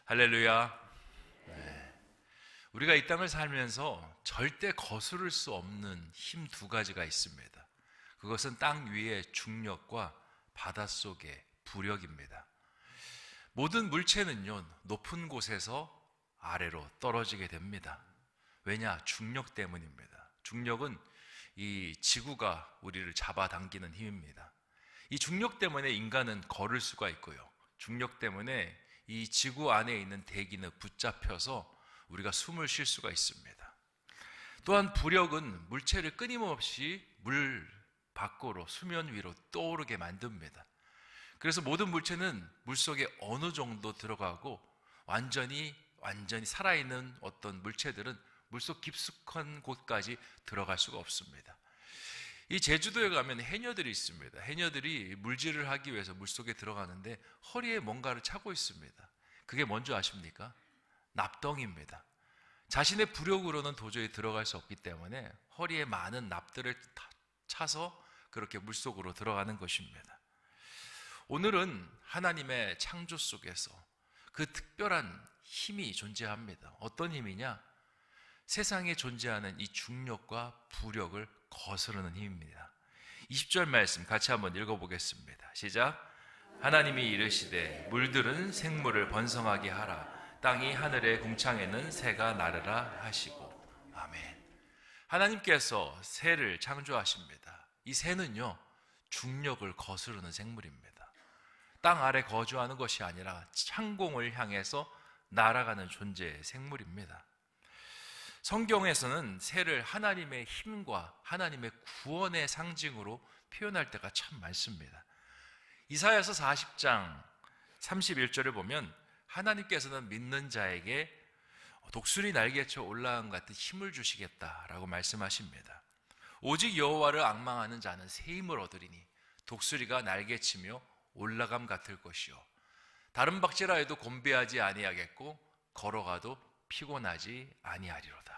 할렐루야. 네. 우리가 이 땅을 살면서 절대 거스를 수 없는 힘 두 가지가 있습니다. 그것은 땅 위의 중력과 바닷속의 부력입니다. 모든 물체는요, 높은 곳에서 아래로 떨어지게 됩니다. 왜냐? 중력 때문입니다. 중력은 이 지구가 우리를 잡아당기는 힘입니다. 이 중력 때문에 인간은 걸을 수가 있고요, 중력 때문에 이 지구 안에 있는 대기는 붙잡혀서 우리가 숨을 쉴 수가 있습니다. 또한 부력은 물체를 끊임없이 물 밖으로, 수면 위로 떠오르게 만듭니다. 그래서 모든 물체는 물속에 어느 정도 들어가고 완전히 살아있는 어떤 물체들은 물속 깊숙한 곳까지 들어갈 수가 없습니다. 이 제주도에 가면 해녀들이 있습니다. 해녀들이 물질을 하기 위해서 물속에 들어가는데 허리에 뭔가를 차고 있습니다. 그게 뭔지 아십니까? 납덩이입니다. 자신의 부력으로는 도저히 들어갈 수 없기 때문에 허리에 많은 납들을 차서 그렇게 물속으로 들어가는 것입니다. 오늘은 하나님의 창조 속에서 그 특별한 힘이 존재합니다. 어떤 힘이냐? 세상에 존재하는 이 중력과 부력을 거스르는 힘입니다. 20절 말씀 같이 한번 읽어보겠습니다. 시작. 하나님이 이르시되 물들은 생물을 번성하게 하라. 땅이 하늘의 궁창에는 새가 나르라 하시고. 아멘. 하나님께서 새를 창조하십니다. 이 새는요, 중력을 거스르는 생물입니다. 땅 아래 거주하는 것이 아니라 창공을 향해서 날아가는 존재의 생물입니다. 성경에서는 새를 하나님의 힘과 하나님의 구원의 상징으로 표현할 때가 참 많습니다. 이사야서 40장 31절을 보면 하나님께서는 믿는 자에게 독수리 날개쳐 올라감 같은 힘을 주시겠다라고 말씀하십니다. 오직 여호와를 앙망하는 자는 새 힘을 얻으리니 독수리가 날개치며 올라감 같을 것이요 다른 박제라 해도 곤배하지 아니하겠고 걸어가도 피곤하지 아니하리로다.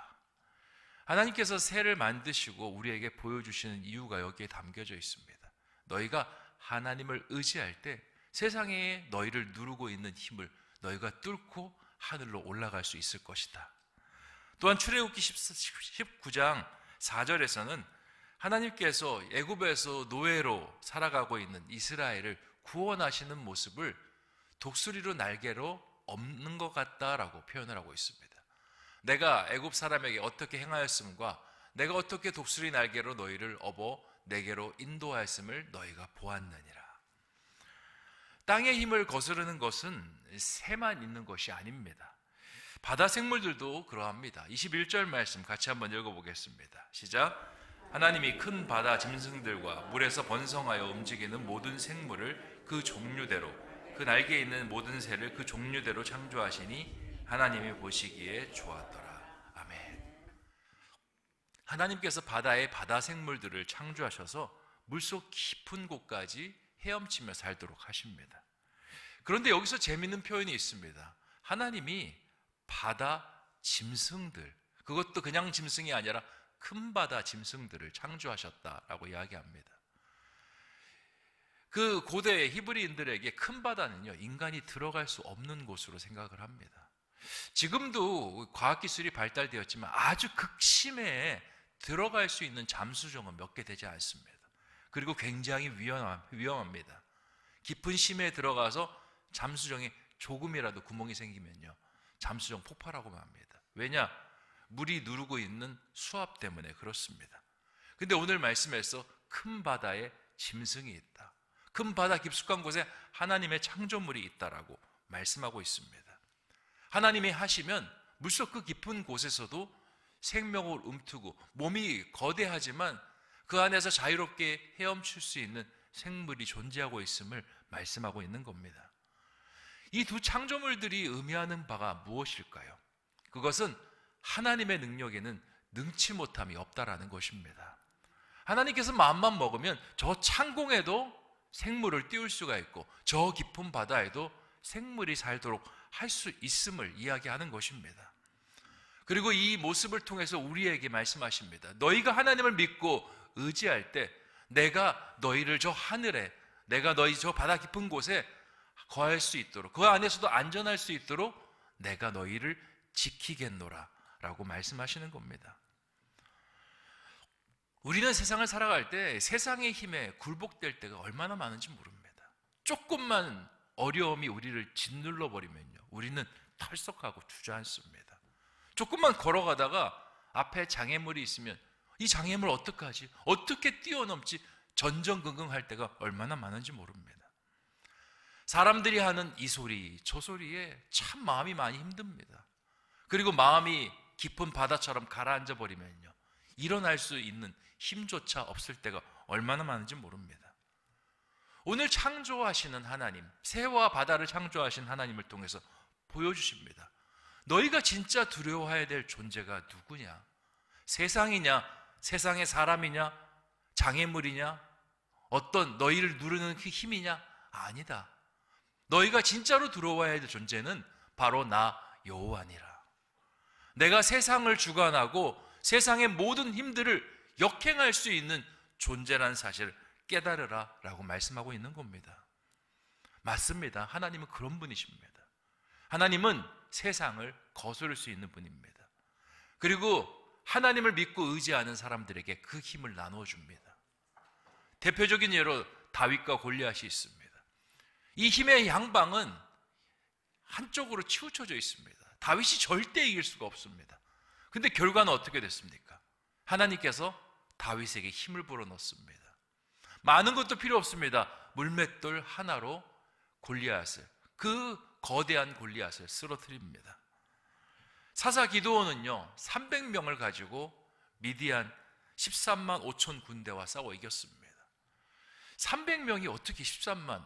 하나님께서 새를 만드시고 우리에게 보여주시는 이유가 여기에 담겨져 있습니다. 너희가 하나님을 의지할 때 세상에 너희를 누르고 있는 힘을 너희가 뚫고 하늘로 올라갈 수 있을 것이다. 또한 출애굽기 19장 4절에서는 하나님께서 애굽에서 노예로 살아가고 있는 이스라엘을 구원하시는 모습을 독수리로 날개로 엎는 것 같다라고 표현을 하고 있습니다. 내가 애굽 사람에게 어떻게 행하였음과 내가 어떻게 독수리 날개로 너희를 업어 내게로 인도하였음을 너희가 보았느니라. 땅의 힘을 거스르는 것은 새만 있는 것이 아닙니다. 바다 생물들도 그러합니다. 21절 말씀 같이 한번 읽어보겠습니다. 시작. 하나님이 큰 바다 짐승들과 물에서 번성하여 움직이는 모든 생물을 그 종류대로, 그 날개에 있는 모든 새를 그 종류대로 창조하시니 하나님이 보시기에 좋았더라. 아멘. 하나님께서 바다의 바다 생물들을 창조하셔서 물속 깊은 곳까지 헤엄치며 살도록 하십니다. 그런데 여기서 재미있는 표현이 있습니다. 하나님이 바다 짐승들, 그것도 그냥 짐승이 아니라 큰 바다 짐승들을 창조하셨다라고 이야기합니다. 그 고대 히브리인들에게 큰 바다는요, 인간이 들어갈 수 없는 곳으로 생각을 합니다. 지금도 과학기술이 발달되었지만 아주 극심해 들어갈 수 있는 잠수정은 몇 개 되지 않습니다. 그리고 굉장히 위험합니다. 깊은 심해에 들어가서 잠수정에 조금이라도 구멍이 생기면요, 잠수정 폭발하고 맙니다. 왜냐? 물이 누르고 있는 수압 때문에 그렇습니다. 근데 오늘 말씀에서 큰 바다에 짐승이 있다, 큰 바다 깊숙한 곳에 하나님의 창조물이 있다라고 말씀하고 있습니다. 하나님이 하시면 물속 그 깊은 곳에서도 생명을 움트고 몸이 거대하지만 그 안에서 자유롭게 헤엄칠 수 있는 생물이 존재하고 있음을 말씀하고 있는 겁니다. 이 두 창조물들이 의미하는 바가 무엇일까요? 그것은 하나님의 능력에는 능치 못함이 없다라는 것입니다. 하나님께서 마음만 먹으면 저 창공에도 생물을 띄울 수가 있고 저 깊은 바다에도 생물이 살도록 할 수 있음을 이야기하는 것입니다. 그리고 이 모습을 통해서 우리에게 말씀하십니다. 너희가 하나님을 믿고 의지할 때 내가 너희를 저 하늘에, 내가 너희 저 바다 깊은 곳에 거할 수 있도록, 그 안에서도 안전할 수 있도록 내가 너희를 지키겠노라 라고 말씀하시는 겁니다. 우리는 세상을 살아갈 때 세상의 힘에 굴복될 때가 얼마나 많은지 모릅니다. 조금만 어려움이 우리를 짓눌러 버리면요, 우리는 털썩하고 주저앉습니다. 조금만 걸어가다가 앞에 장애물이 있으면 이 장애물 어떡하지? 어떻게 뛰어넘지? 전전긍긍할 때가 얼마나 많은지 모릅니다. 사람들이 하는 이 소리 저 소리에 참 마음이 많이 힘듭니다. 그리고 마음이 깊은 바다처럼 가라앉아 버리면요, 일어날 수 있는 힘조차 없을 때가 얼마나 많은지 모릅니다. 오늘 창조하시는 하나님, 새와 바다를 창조하신 하나님을 통해서 보여주십니다. 너희가 진짜 두려워해야 될 존재가 누구냐? 세상이냐? 세상의 사람이냐? 장애물이냐? 어떤 너희를 누르는 그 힘이냐? 아니다. 너희가 진짜로 두려워해야 될 존재는 바로 나 여호와니라. 내가 세상을 주관하고 세상의 모든 힘들을 역행할 수 있는 존재라는 사실을 깨달으라 라고 말씀하고 있는 겁니다. 맞습니다. 하나님은 그런 분이십니다. 하나님은 세상을 거스를 수 있는 분입니다. 그리고 하나님을 믿고 의지하는 사람들에게 그 힘을 나누어 줍니다. 대표적인 예로 다윗과 골리앗이 있습니다. 이 힘의 양방은 한쪽으로 치우쳐져 있습니다. 다윗이 절대 이길 수가 없습니다. 근데 결과는 어떻게 됐습니까? 하나님께서 다윗에게 힘을 불어넣습니다. 많은 것도 필요 없습니다. 물맷돌 하나로 골리앗을, 그 거대한 골리앗을 쓰러뜨립니다. 사사 기드온은요 300명을 가지고 미디안 13만 5천 군대와 싸워 이겼습니다. 300명이 어떻게 13만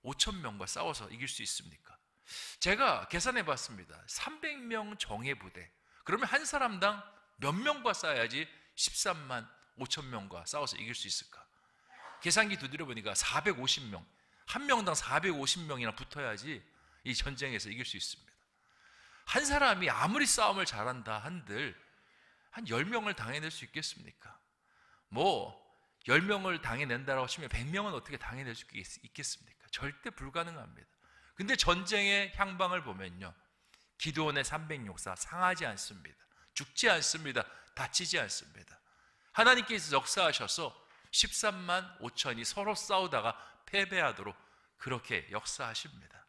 5천 명과 싸워서 이길 수 있습니까? 제가 계산해 봤습니다. 300명 정예 부대, 그러면 한 사람당 몇 명과 싸워야지 13만 5천 명과 싸워서 이길 수 있을까? 계산기 두드려 보니까 450명, 한 명당 450명이나 붙어야지 이 전쟁에서 이길 수 있습니다. 한 사람이 아무리 싸움을 잘한다 한들 한 10명을 당해낼 수 있겠습니까? 뭐 10명을 당해낸다고 하시면 100명은 어떻게 당해낼 수 있겠습니까? 절대 불가능합니다. 근데 전쟁의 향방을 보면요, 기드온의 300용사 상하지 않습니다. 죽지 않습니다. 다치지 않습니다. 하나님께서 역사하셔서 13만 5천이 서로 싸우다가 패배하도록 그렇게 역사하십니다.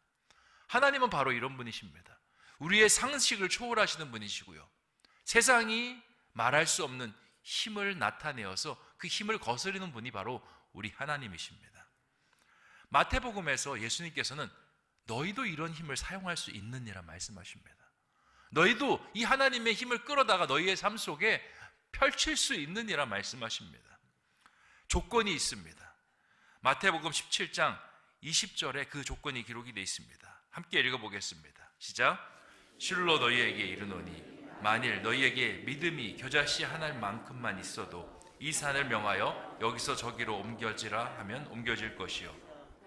하나님은 바로 이런 분이십니다. 우리의 상식을 초월하시는 분이시고요, 세상이 말할 수 없는 힘을 나타내어서 그 힘을 거스르는 분이 바로 우리 하나님이십니다. 마태복음에서 예수님께서는 너희도 이런 힘을 사용할 수 있느니라 말씀하십니다. 너희도 이 하나님의 힘을 끌어다가 너희의 삶 속에 펼칠 수 있느니라 말씀하십니다. 조건이 있습니다. 마태복음 17장 20절에 그 조건이 기록이 되어 있습니다. 함께 읽어보겠습니다. 시작. 실로 너희에게 이르노니 만일 너희에게 믿음이 겨자씨 하나만큼만 있어도 이 산을 명하여 여기서 저기로 옮겨지라 하면 옮겨질 것이요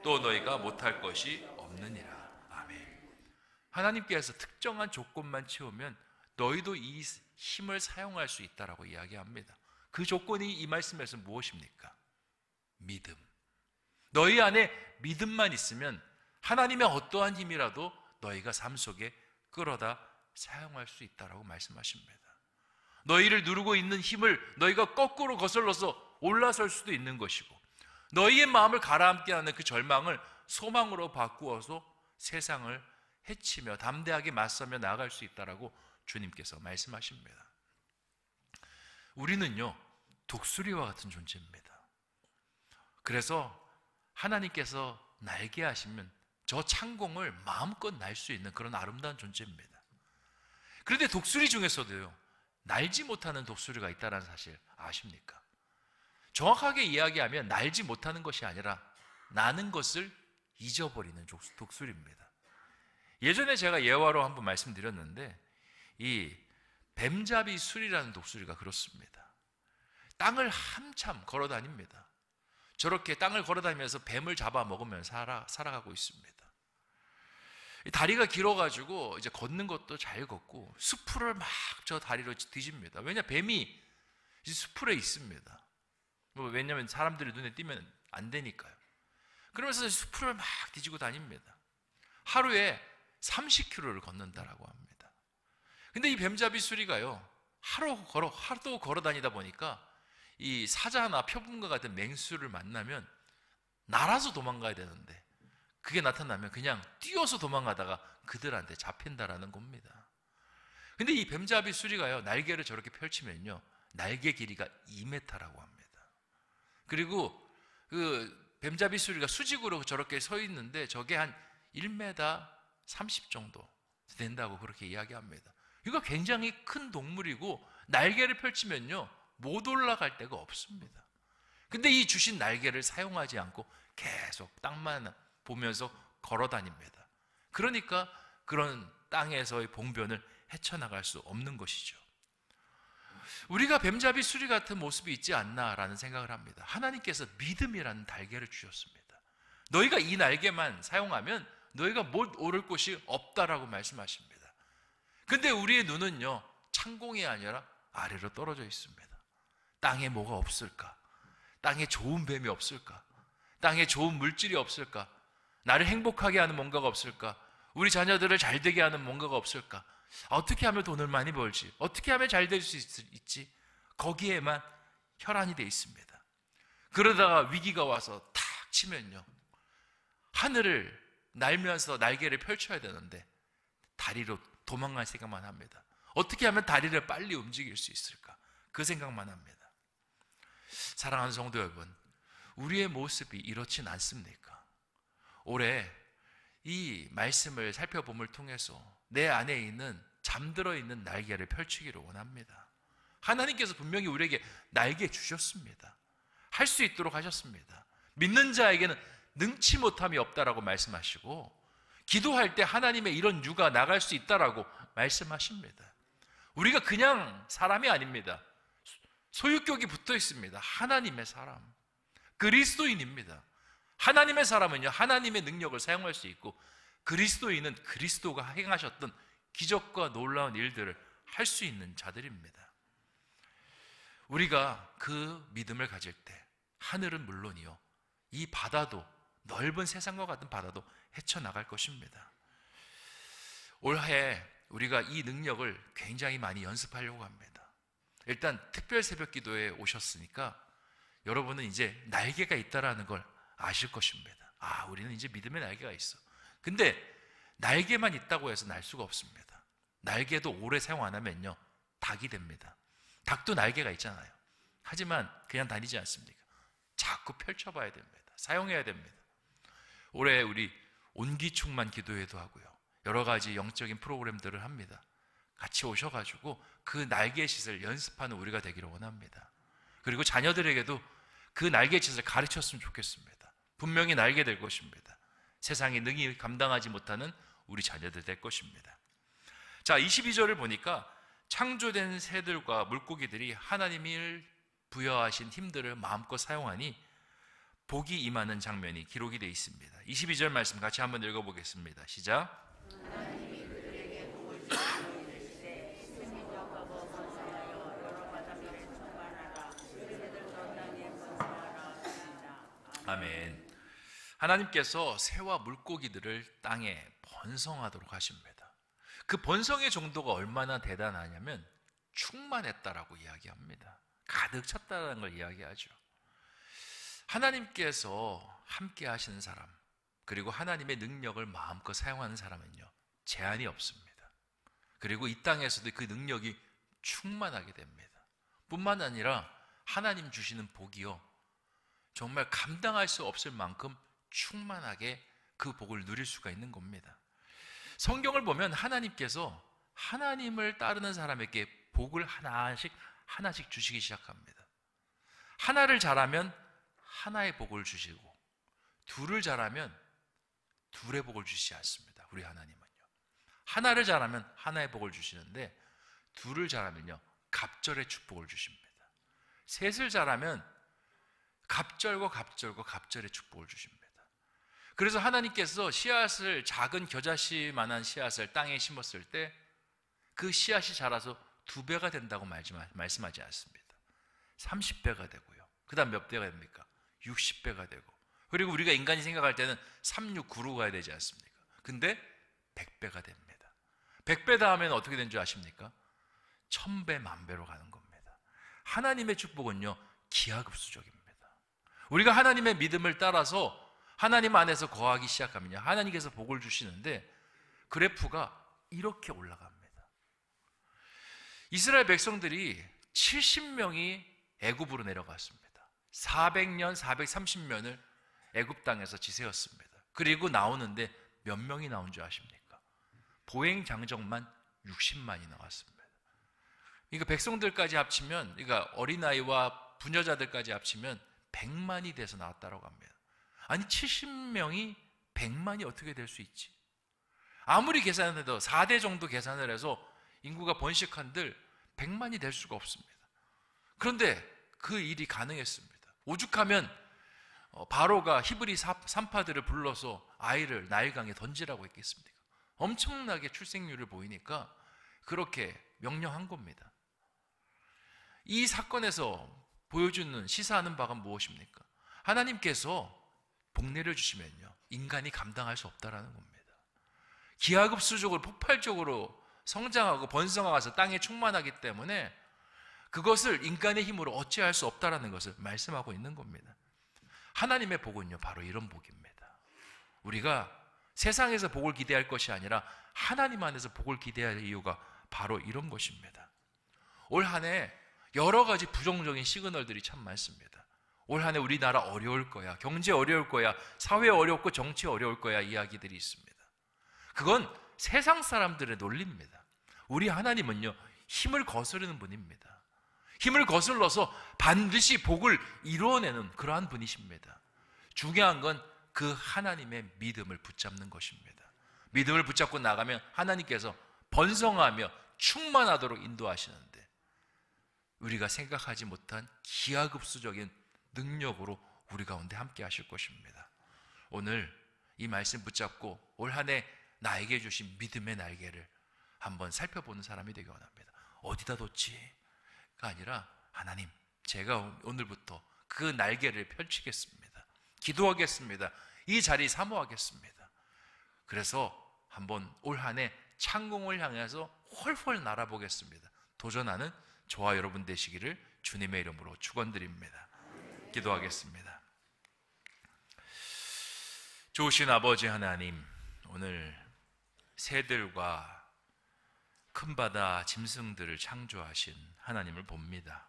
또 너희가 못할 것이 없느니라. 아멘. 하나님께서 특정한 조건만 채우면 너희도 이 힘을 사용할 수 있다라고 이야기합니다. 그 조건이 이 말씀에서 무엇입니까? 믿음. 너희 안에 믿음만 있으면 하나님의 어떠한 힘이라도 너희가 삶 속에 끌어다 사용할 수 있다라고 말씀하십니다. 너희를 누르고 있는 힘을 너희가 거꾸로 거슬러서 올라설 수도 있는 것이고, 너희의 마음을 가라앉게 하는 그 절망을 소망으로 바꾸어서 세상을 해치며 담대하게 맞서며 나아갈 수 있다라고 주님께서 말씀하십니다. 우리는요 독수리와 같은 존재입니다. 그래서 하나님께서 날게 하시면 저 창공을 마음껏 날 수 있는 그런 아름다운 존재입니다. 그런데 독수리 중에서도요 날지 못하는 독수리가 있다는 사실 아십니까? 정확하게 이야기하면 날지 못하는 것이 아니라 나는 것을 잊어버리는 독수리입니다. 예전에 제가 예화로 한번 말씀드렸는데 이 뱀잡이 수리라는 독수리가 그렇습니다. 땅을 한참 걸어다닙니다. 저렇게 땅을 걸어다니면서 뱀을 잡아먹으면 살아가고 있습니다. 다리가 길어가지고 이제 걷는 것도 잘 걷고 수풀을 막 저 다리로 뒤집니다. 왜냐, 뱀이 수풀에 있습니다. 왜냐하면 사람들이 눈에 띄면 안 되니까요. 그러면서 수풀을 막 뒤지고 다닙니다. 하루에 30km를 걷는다라고 합니다. 근데 이 뱀잡이 수리가요, 하루도 걸어 다니다 보니까 이 사자나 표범과 같은 맹수를 만나면 날아서 도망가야 되는데 그게 나타나면 그냥 뛰어서 도망가다가 그들한테 잡힌다라는 겁니다. 근데 이 뱀잡이 수리가요, 날개를 저렇게 펼치면요, 날개 길이가 2m라고 합니다. 그리고 그 뱀잡이 수리가 수직으로 저렇게 서 있는데 저게 한 1m 30 정도 된다고 그렇게 이야기합니다. 이거 굉장히 큰 동물이고 날개를 펼치면요, 못 올라갈 데가 없습니다. 근데 이 주신 날개를 사용하지 않고 계속 땅만 보면서 걸어 다닙니다. 그러니까 그런 땅에서의 봉변을 헤쳐나갈 수 없는 것이죠. 우리가 뱀잡이 수리 같은 모습이 있지 않나라는 생각을 합니다. 하나님께서 믿음이라는 날개를 주셨습니다. 너희가 이 날개만 사용하면 너희가 못 오를 곳이 없다라고 말씀하십니다. 근데 우리의 눈은요, 창공이 아니라 아래로 떨어져 있습니다. 땅에 뭐가 없을까? 땅에 좋은 뱀이 없을까? 땅에 좋은 물질이 없을까? 나를 행복하게 하는 뭔가가 없을까? 우리 자녀들을 잘 되게 하는 뭔가가 없을까? 어떻게 하면 돈을 많이 벌지? 어떻게 하면 잘 될 수 있지? 거기에만 혈안이 돼 있습니다. 그러다가 위기가 와서 탁 치면요, 하늘을 날면서 날개를 펼쳐야 되는데 다리로 도망갈 생각만 합니다. 어떻게 하면 다리를 빨리 움직일 수 있을까? 그 생각만 합니다. 사랑하는 성도 여러분, 우리의 모습이 이렇진 않습니까? 올해 이 말씀을 살펴봄을 통해서 내 안에 있는 잠들어 있는 날개를 펼치기를 원합니다. 하나님께서 분명히 우리에게 날개 주셨습니다. 할 수 있도록 하셨습니다. 믿는 자에게는 능치 못함이 없다라고 말씀하시고, 기도할 때 하나님의 이런 유가 나갈 수 있다라고 말씀하십니다. 우리가 그냥 사람이 아닙니다. 소유격이 붙어 있습니다. 하나님의 사람, 그리스도인입니다. 하나님의 사람은요, 하나님의 능력을 사용할 수 있고, 그리스도인은 그리스도가 행하셨던 기적과 놀라운 일들을 할 수 있는 자들입니다. 우리가 그 믿음을 가질 때 하늘은 물론이요, 이 바다도, 넓은 세상과 같은 바다도 헤쳐나갈 것입니다. 올해 우리가 이 능력을 굉장히 많이 연습하려고 합니다. 일단 특별 새벽 기도에 오셨으니까 여러분은 이제 날개가 있다라는 걸 아실 것입니다. 아, 우리는 이제 믿음의 날개가 있어. 근데 날개만 있다고 해서 날 수가 없습니다. 날개도 오래 사용 안 하면요, 닭이 됩니다. 닭도 날개가 있잖아요. 하지만 그냥 다니지 않습니까? 자꾸 펼쳐봐야 됩니다. 사용해야 됩니다. 올해 우리 온기충만 기도회도 하고요, 여러 가지 영적인 프로그램들을 합니다. 같이 오셔가지고 그 날개짓을 연습하는 우리가 되기를 원합니다. 그리고 자녀들에게도 그 날개짓을 가르쳤으면 좋겠습니다. 분명히 날개 될 것입니다. 세상이 능히 감당하지 못하는 우리 자녀들 될 것입니다. 자, 22절을 보니까 창조된 새들과 물고기들이 하나님이 부여하신 힘들을 마음껏 사용하니 복이 임하는 장면이 기록이 되어 있습니다. 22절 말씀 같이 한번 읽어보겠습니다. 시작. 아멘. 하나님께서 새와 물고기들을 땅에 번성하도록 하십니다. 그 번성의 정도가 얼마나 대단하냐면 충만했다라고 이야기합니다. 가득 찼다는 걸 이야기하죠. 하나님께서 함께 하시는 사람, 그리고 하나님의 능력을 마음껏 사용하는 사람은요, 제한이 없습니다. 그리고 이 땅에서도 그 능력이 충만하게 됩니다. 뿐만 아니라 하나님 주시는 복이요, 정말 감당할 수 없을 만큼 충만하게 그 복을 누릴 수가 있는 겁니다. 성경을 보면 하나님께서 하나님을 따르는 사람에게 복을 하나씩 주시기 시작합니다. 하나를 잘하면 하나의 복을 주시고, 둘을 잘하면 둘의 복을 주시지 않습니다. 우리 하나님은요, 하나를 잘하면 하나의 복을 주시는데, 둘을 잘하면요, 갑절의 축복을 주십니다. 셋을 잘하면 갑절과 갑절의 축복을 주십니다. 그래서 하나님께서 씨앗을, 작은 겨자씨만한 씨앗을 땅에 심었을 때 그 씨앗이 자라서 2배가 된다고 말씀하지 않습니다. 30배가 되고요, 그 다음 몇 배가 됩니까? 60배가 되고, 그리고 우리가 인간이 생각할 때는 3, 6, 9로 가야 되지 않습니까? 근데 100배가 됩니다. 100배 다음에는 어떻게 된 줄 아십니까? 1000배, 만배로 가는 겁니다. 하나님의 축복은요, 기하급수적입니다. 우리가 하나님의 믿음을 따라서 하나님 안에서 거하기 시작하면요, 하나님께서 복을 주시는데 그래프가 이렇게 올라갑니다. 이스라엘 백성들이 70명이 애굽으로 내려갔습니다. 400년, 430년을 애굽 땅에서 지새웠습니다. 그리고 나오는데 몇 명이 나온 줄 아십니까? 보행 장정만 60만이 나왔습니다. 그러니까 백성들까지 합치면, 그러니까 어린아이와 부녀자들까지 합치면 100만이 돼서 나왔다고 합니다. 아니 70명이 100만이 어떻게 될 수 있지? 아무리 계산해도 4대 정도 계산을 해서 인구가 번식한들 100만이 될 수가 없습니다. 그런데 그 일이 가능했습니다. 오죽하면 바로가 히브리 산파들을 불러서 아이를 나일강에 던지라고 했겠습니까? 엄청나게 출생률을 보이니까 그렇게 명령한 겁니다. 이 사건에서 보여주는, 시사하는 바가 무엇입니까? 하나님께서 복 내려주시면요, 인간이 감당할 수 없다라는 겁니다. 기하급수적으로 폭발적으로 성장하고 번성하면서 땅에 충만하기 때문에 그것을 인간의 힘으로 어찌할 수 없다라는 것을 말씀하고 있는 겁니다. 하나님의 복은요, 바로 이런 복입니다. 우리가 세상에서 복을 기대할 것이 아니라 하나님 안에서 복을 기대할 이유가 바로 이런 것입니다. 올 한 해 여러 가지 부정적인 시그널들이 참 많습니다. 올 한 해 우리나라 어려울 거야, 경제 어려울 거야, 사회 어렵고 정치 어려울 거야 이야기들이 있습니다. 그건 세상 사람들의 논리입니다. 우리 하나님은요, 힘을 거스르는 분입니다. 힘을 거슬러서 반드시 복을 이루어내는 그러한 분이십니다. 중요한 건 그 하나님의 믿음을 붙잡는 것입니다. 믿음을 붙잡고 나가면 하나님께서 번성하며 충만하도록 인도하시는데 우리가 생각하지 못한 기하급수적인 능력으로 우리 가운데 함께 하실 것입니다. 오늘 이 말씀 붙잡고 올 한 해 나에게 주신 믿음의 날개를 한번 살펴보는 사람이 되기 원합니다. 어디다 뒀지가 아니라, 하나님, 제가 오늘부터 그 날개를 펼치겠습니다. 기도하겠습니다. 이 자리 사모하겠습니다. 그래서 한번 올 한 해 창공을 향해서 훨훨 날아보겠습니다. 도전하는 저와 여러분 되시기를 주님의 이름으로 축원드립니다. 기도하겠습니다. 좋으신 아버지 하나님, 오늘 새들과 큰 바다 짐승들을 창조하신 하나님을 봅니다.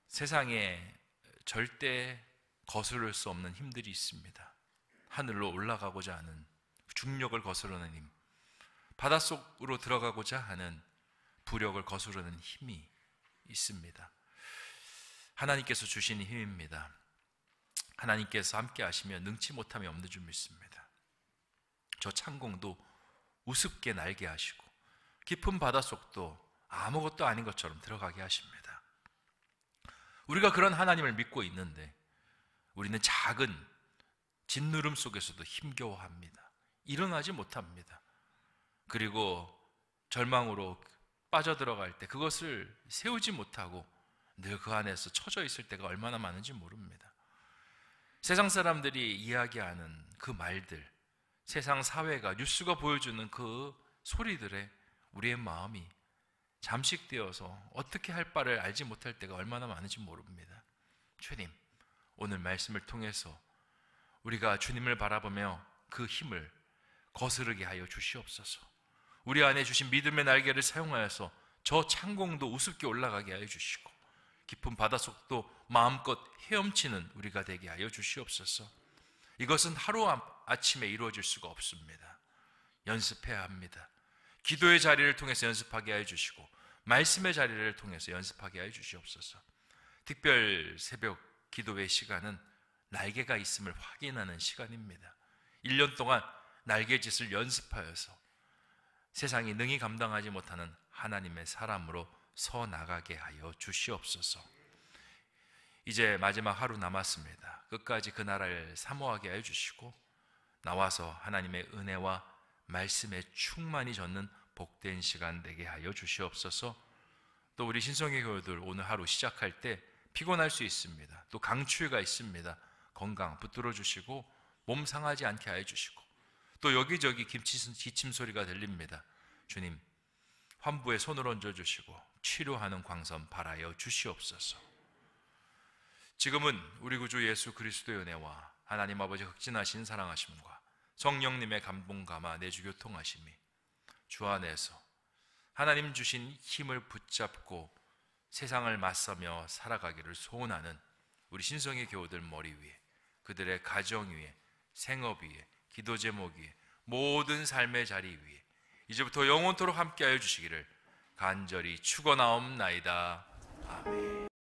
세상에 절대 거스를 수 없는 힘들이 있습니다. 하늘로 올라가고자 하는 중력을 거스르는 힘, 바닷속으로 들어가고자 하는 부력을 거스르는 힘이 있습니다. 하나님께서 주신 힘입니다. 하나님께서 함께 하시면 능치 못함이 없는 줄 믿습니다. 저 창공도 우습게 날게 하시고 깊은 바닷속도 아무것도 아닌 것처럼 들어가게 하십니다. 우리가 그런 하나님을 믿고 있는데 우리는 작은 짓누름 속에서도 힘겨워합니다. 일어나지 못합니다. 그리고 절망으로 빠져들어갈 때 그것을 세우지 못하고 늘 그 안에서 처져 있을 때가 얼마나 많은지 모릅니다. 세상 사람들이 이야기하는 그 말들, 세상 사회가, 뉴스가 보여주는 그 소리들에 우리의 마음이 잠식되어서 어떻게 할 바를 알지 못할 때가 얼마나 많은지 모릅니다. 주님, 오늘 말씀을 통해서 우리가 주님을 바라보며 그 힘을 거스르게 하여 주시옵소서. 우리 안에 주신 믿음의 날개를 사용하여서 저 창공도 우습게 올라가게 하여 주시고 깊은 바닷속도 마음껏 헤엄치는 우리가 되게 하여 주시옵소서. 이것은 하루아침에 이루어질 수가 없습니다. 연습해야 합니다. 기도의 자리를 통해서 연습하게 하여 주시고 말씀의 자리를 통해서 연습하게 하여 주시옵소서. 특별 새벽 기도의 시간은 날개가 있음을 확인하는 시간입니다. 1년 동안 날개짓을 연습하여서 세상이 능히 감당하지 못하는 하나님의 사람으로 서 나가게 하여 주시옵소서. 이제 마지막 하루 남았습니다. 끝까지 그 나라를 사모하게 하여 주시고 나와서 하나님의 은혜와 말씀에 충만히 젖는 복된 시간 되게 하여 주시옵소서. 또 우리 신성의 교우들 오늘 하루 시작할 때 피곤할 수 있습니다. 또 강추위가 있습니다. 건강 붙들어 주시고 몸 상하지 않게 하여 주시고 또 여기저기 기침 소리가 들립니다. 주님, 환부에 손을 얹어주시고 치료하는 광선 발하여 주시옵소서. 지금은 우리 구주 예수 그리스도의 은혜와 하나님 아버지 극진하신 사랑하심과 성령님의 감동 감화 내주 교통하심이 주 안에서 하나님 주신 힘을 붙잡고 세상을 맞서며 살아가기를 소원하는 우리 신성의 교우들 머리 위에, 그들의 가정 위에, 생업 위에, 기도 제목 위에, 모든 삶의 자리 위에 이제부터 영원토록 함께하여 주시기를 간절히 축원하옵나이다. 아멘.